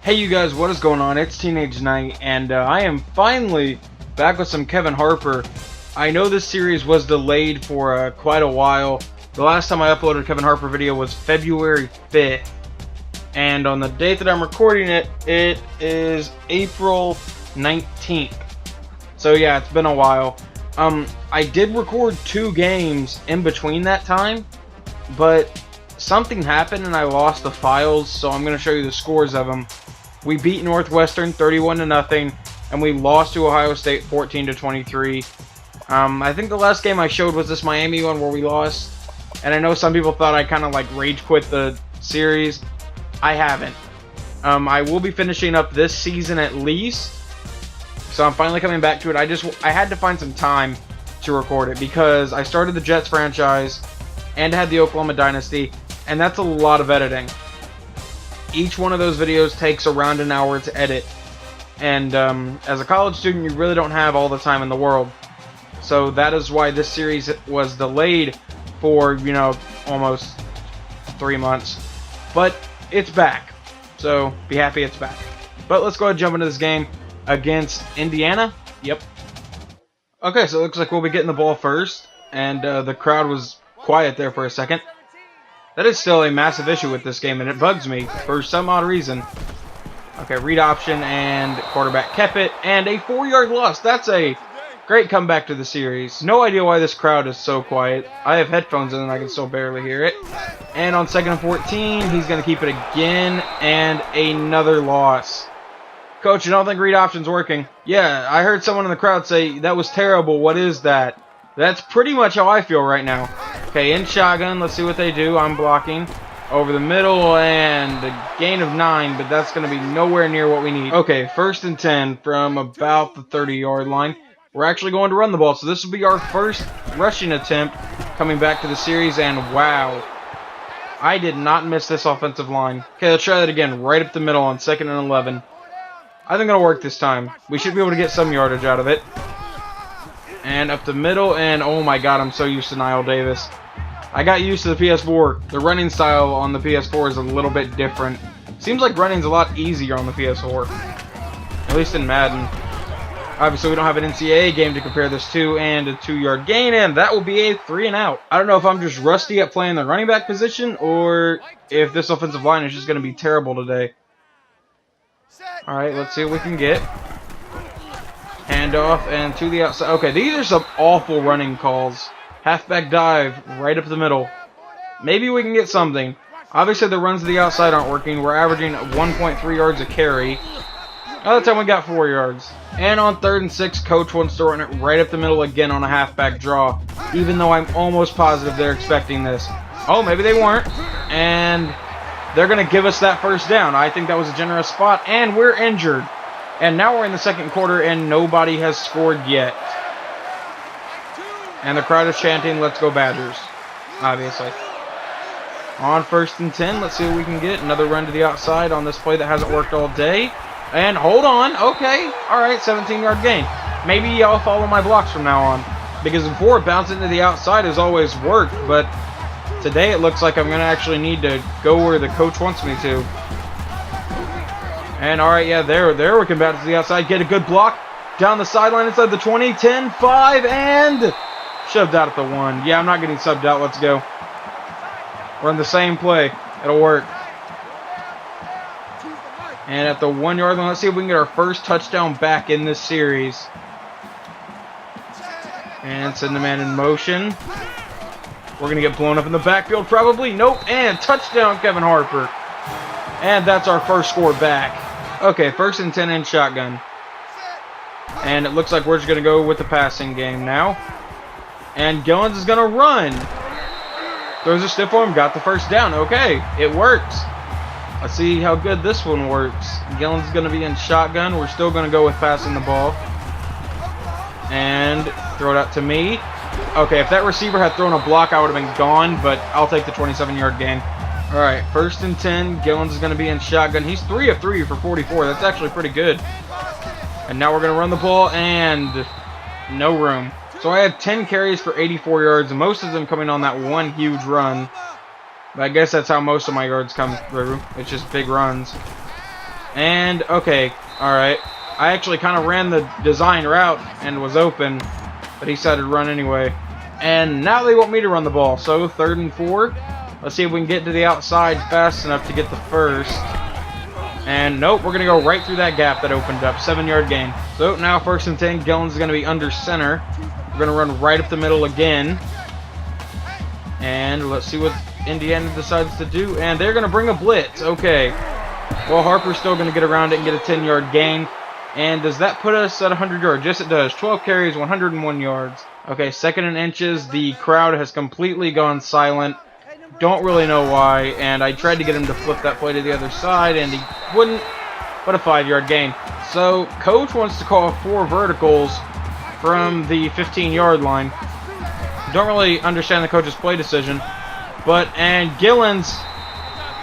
Hey you guys, what is going on? It's Teenage Night, and I am finally back with some Kevin Harper. I know this series was delayed for quite a while. The last time I uploaded a Kevin Harper video was February 5th. And on the date that I'm recording it, it is April 19th. So yeah, it's been a while. I did record 2 games in between that time, but something happened and I lost the files, so I'm going to show you the scores of them. We beat Northwestern 31-0, and we lost to Ohio State 14-23. I think the last game I showed was this Miami one where we lost, and I know some people thought I kind of like rage quit the series. I haven't. I will be finishing up this season at least, so I'm finally coming back to it. I had to find some time to record it because I started the Jets franchise and had the Oklahoma Dynasty, and that's a lot of editing. Each one of those videos takes around an hour to edit, and as a college student, you really don't have all the time in the world. So that is why this series was delayed for, you know, almost 3 months. But it's back, so be happy it's back. But let's go ahead and jump into this game against Indiana. Yep. Okay, so it looks like we'll be getting the ball first, and the crowd was quiet there for a second. That is still a massive issue with this game, and it bugs me for some odd reason. Okay, read option, and quarterback kept it, and a 4-yard loss. That's a great comeback to the series. No idea why this crowd is so quiet. I have headphones in, and I can still barely hear it. And on 2nd and 14, he's going to keep it again, and another loss. Coach, you don't think read option's working? Yeah, I heard someone in the crowd say, that was terrible. What is that? That's pretty much how I feel right now. Okay, in shotgun, let's see what they do. I'm blocking. Over the middle, and a gain of 9, but that's going to be nowhere near what we need. Okay, 1st and 10 from about the 30-yard line. We're actually going to run the ball, so this will be our first rushing attempt coming back to the series, and wow. I did not miss this offensive line. Okay, let's try that again, right up the middle on 2nd and 11. I think it'll work this time. We should be able to get some yardage out of it. And up the middle, and oh my god, I'm so used to Niall Davis. I got used to the PS4. The running style on the PS4 is a little bit different. Seems like running's a lot easier on the PS4. At least in Madden. Obviously, we don't have an NCAA game to compare this to, and a 2-yard gain, and that will be a 3 and out. I don't know if I'm just rusty at playing the running back position, or if this offensive line is just going to be terrible today. Alright, let's see what we can get. Hand off and to the outside. Okay, these are some awful running calls. Halfback dive right up the middle. Maybe we can get something. Obviously, the runs to the outside aren't working. We're averaging 1.3 yards a carry. Other time we got 4 yards. And on 3rd and 6, coach wants to run it right up the middle again on a halfback draw. Even though I'm almost positive they're expecting this. Oh, maybe they weren't. And they're going to give us that first down. I think that was a generous spot. And we're injured. And now we're in the 2nd quarter and nobody has scored yet. And the crowd is chanting, let's go Badgers. Obviously. On 1st and 10, let's see what we can get. Another run to the outside on this play that hasn't worked all day. And hold on. Okay. Alright, 17-yard gain. Maybe I'll follow my blocks from now on. Because before, bouncing to the outside has always worked. But today it looks like I'm going to actually need to go where the coach wants me to. And alright, yeah, there we can bounce to the outside. Get a good block down the sideline inside the 20, 10, 5, and shoved out at the 1. Yeah, I'm not getting subbed out. Let's go. We're in the same play. It'll work. And at the 1-yard line, let's see if we can get our first touchdown back in this series. And send the man in motion. We're going to get blown up in the backfield probably. Nope. And touchdown, Kevin Harper. And that's our first score back. Okay, 1st and 10 in shotgun. And it looks like we're just going to go with the passing game now. And Gillens is going to run. Throws a stiff arm, got the first down. Okay, it works. Let's see how good this one works. Gillens is going to be in shotgun. We're still going to go with passing the ball. And throw it out to me. Okay, if that receiver had thrown a block, I would have been gone, but I'll take the 27-yard gain. Alright, 1st and 10. Gillens is going to be in shotgun. He's 3 of 3 for 44. That's actually pretty good. And now we're going to run the ball, and no room. So I have 10 carries for 84 yards, and most of them coming on that one huge run. But I guess that's how most of my yards come through. It's just big runs. And, okay, alright. I actually kind of ran the design route and was open, but he decided to run anyway. And now they want me to run the ball, so 3rd and 4. Let's see if we can get to the outside fast enough to get the first. And nope, we're going to go right through that gap that opened up. 7-yard gain. So now 1st and 10. Gillen's going to be under center. We're going to run right up the middle again. And let's see what Indiana decides to do. And they're going to bring a blitz. Okay. Well, Harper's still going to get around it and get a 10-yard gain. And does that put us at 100 yards? Yes, it does. 12 carries, 101 yards. Okay, 2nd and inches. The crowd has completely gone silent. Don't really know why. And I tried to get him to flip that play to the other side, and he wouldn't. But a 5-yard gain. So, coach wants to call 4 verticals from the 15-yard line. Don't really understand the coach's play decision. And Gillen's,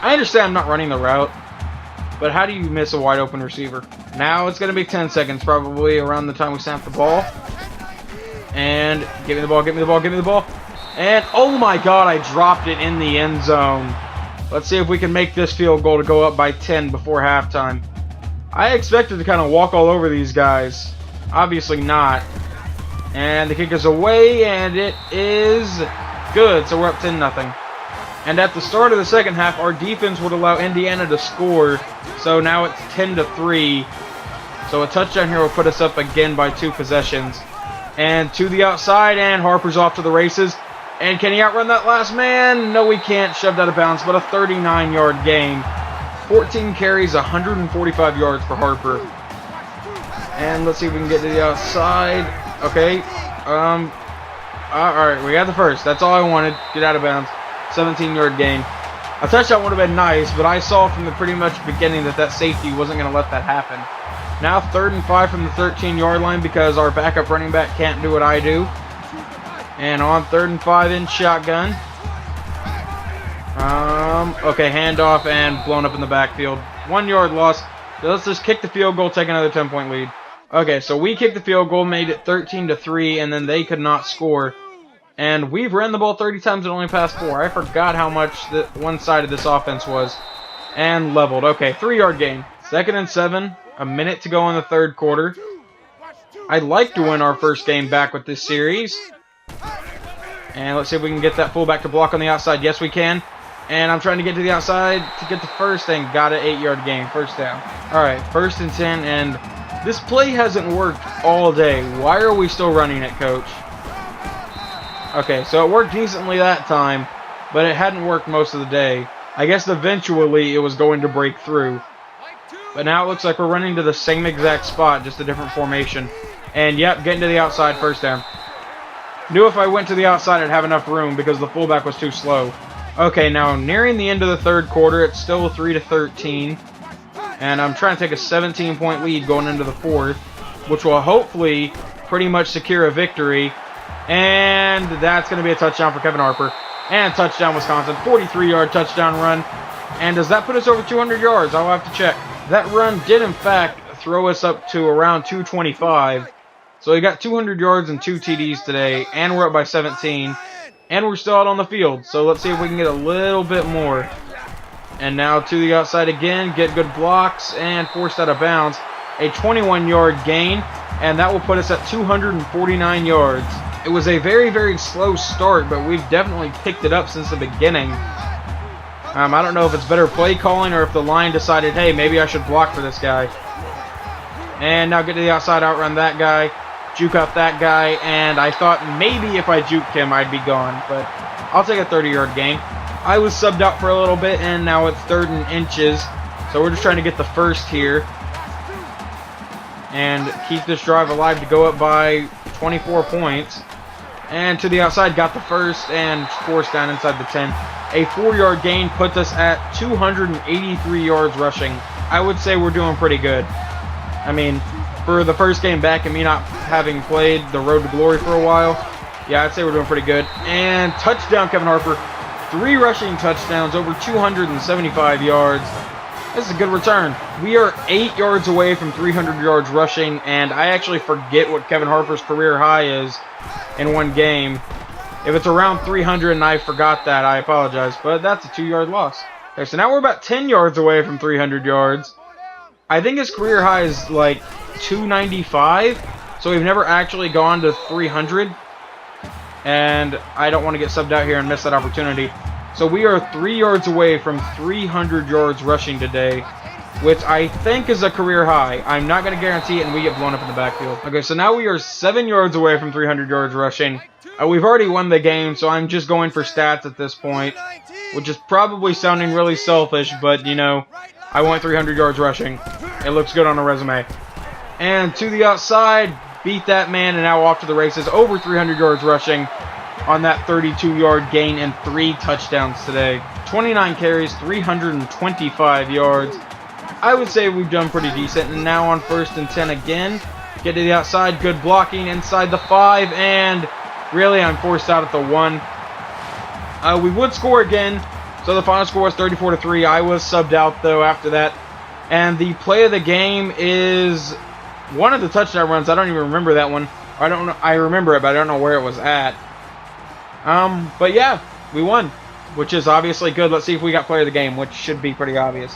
I understand I'm not running the route, but how do you miss a wide open receiver? Now it's going to be 10 seconds probably around the time we snap the ball. And give me the ball, give me the ball, give me the ball. And oh my god, I dropped it in the end zone. Let's see if we can make this field goal to go up by 10 before halftime. I expected to kind of walk all over these guys. Obviously not. And the kick is away, and it is good. So we're up 10-0. And at the start of the second half, our defense would allow Indiana to score. So now it's 10-3. So a touchdown here will put us up again by 2 possessions. And to the outside, and Harper's off to the races. And can he outrun that last man? No, he can't. Shoved out of bounds, but a 39-yard gain. 14 carries, 145 yards for Harper. And let's see if we can get to the outside. Okay. Alright, we got the first. That's all I wanted. Get out of bounds. 17-yard gain. A touchdown would have been nice, but I saw from the pretty much beginning that safety wasn't going to let that happen. Now 3rd and 5 from the 13-yard line because our backup running back can't do what I do. And on 3rd and 5 in shotgun. Okay, handoff and blown up in the backfield. 1-yard loss. So let's just kick the field goal, take another 10-point lead. Okay, so we kicked the field goal, made it 13-3, and then they could not score. And we've ran the ball 30 times and only passed 4. I forgot how much one side of this offense was. And leveled. Okay, 3-yard gain. 2nd and 7. A minute to go in the 3rd quarter. I'd like to win our first game back with this series. And let's see if we can get that fullback to block on the outside. Yes, we can. And I'm trying to get to the outside to get the first and got an 8-yard gain. First down. Alright, 1st and 10. And this play hasn't worked all day. Why are we still running it, coach? Okay, so it worked decently that time, but it hadn't worked most of the day. I guess eventually it was going to break through. But now it looks like we're running to the same exact spot, just a different formation. And yep, getting to the outside, first down. Knew if I went to the outside I'd have enough room because the fullback was too slow. Okay, now nearing the end of the 3rd quarter, it's still 3-13. And I'm trying to take a 17-point lead going into the 4th, which will hopefully pretty much secure a victory. And that's going to be a touchdown for Kevin Harper. And touchdown Wisconsin, 43-yard touchdown run. And does that put us over 200 yards? I'll have to check. That run did, in fact, throw us up to around 225. So we got 200 yards and 2 TDs today, and we're up by 17. And we're still out on the field, so let's see if we can get a little bit more. And now to the outside again, get good blocks, and forced out of bounds. A 21-yard gain, and that will put us at 249 yards. It was a very, very slow start, but we've definitely picked it up since the beginning. I don't know if it's better play calling or if the line decided, hey, maybe I should block for this guy. And now get to the outside, outrun that guy, juke out that guy, and I thought maybe if I juked him, I'd be gone, but I'll take a 30-yard gain. I was subbed out for a little bit, and now it's 3rd and inches, so we're just trying to get the first here and keep this drive alive to go up by 24 points. And to the outside, got the first and forced down inside the 10. A 4-yard gain puts us at 283 yards rushing. I would say we're doing pretty good. I mean, for the first game back and me not having played the road to glory for a while, yeah, I'd say we're doing pretty good. And touchdown, Kevin Harper. 3 rushing touchdowns, over 275 yards. This is a good return. We are 8 yards away from 300 yards rushing, and I actually forget what Kevin Harper's career high is in one game. If it's around 300 and I forgot that, I apologize, but that's a 2-yard loss. Okay, so now we're about 10 yards away from 300 yards. I think his career high is like 295, so we've never actually gone to 300. And I don't want to get subbed out here and miss that opportunity. So we are 3 yards away from 300 yards rushing today, which I think is a career high. I'm not going to guarantee it, and we get blown up in the backfield. Okay, so now we are 7 yards away from 300 yards rushing. We've already won the game, so I'm just going for stats at this point, which is probably sounding really selfish, but, you know, I want 300 yards rushing. It looks good on a resume. And to the outside, beat that man, and now off to the races. Over 300 yards rushing on that 32-yard gain and 3 touchdowns today. 29 carries, 325 yards. I would say we've done pretty decent. And now on 1st and 10 again. Get to the outside, good blocking inside the 5, and really I'm forced out at the 1. We would score again, so the final score was 34-3. I was subbed out though after that. And the play of the game is one of the touchdown runs. I don't even remember that one. I don't know. I remember it, but I don't know where it was at. But yeah, we won, which is obviously good. Let's see if we got player of the game, which should be pretty obvious.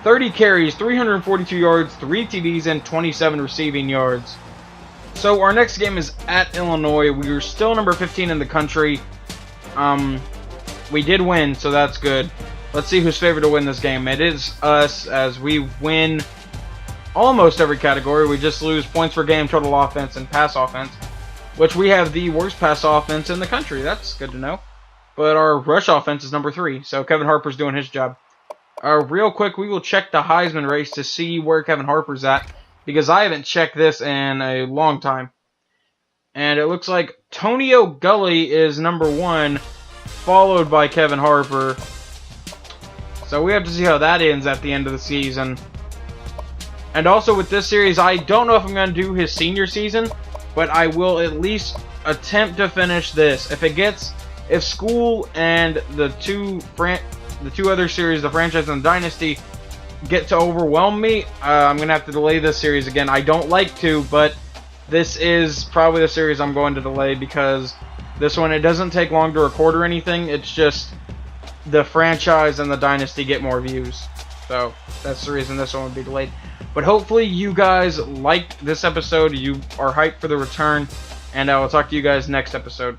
30 carries, 342 yards, 3 TDs, and 27 receiving yards. So our next game is at Illinois. We are still number 15 in the country. We did win, so that's good. Let's see who's favored to win this game. It is us, as we win almost every category. We just lose points per game, total offense, and pass offense, which we have the worst pass offense in the country. That's good to know. But our rush offense is number 3, so Kevin Harper's doing his job. Real quick, we will check the Heisman race to see where Kevin Harper's at, because I haven't checked this in a long time. And it looks like Tonio Gully is number 1, followed by Kevin Harper. So we have to see how that ends at the end of the season. And also with this series, I don't know if I'm going to do his senior season, but I will at least attempt to finish this. If school and the two other series, the franchise and the dynasty, get to overwhelm me, I'm going to have to delay this series again. I don't like to, but this is probably the series I'm going to delay, because this one, it doesn't take long to record or anything. It's just the franchise and the dynasty get more views. So that's the reason this one would be delayed. But hopefully you guys liked this episode. You are hyped for the return. And I will talk to you guys next episode.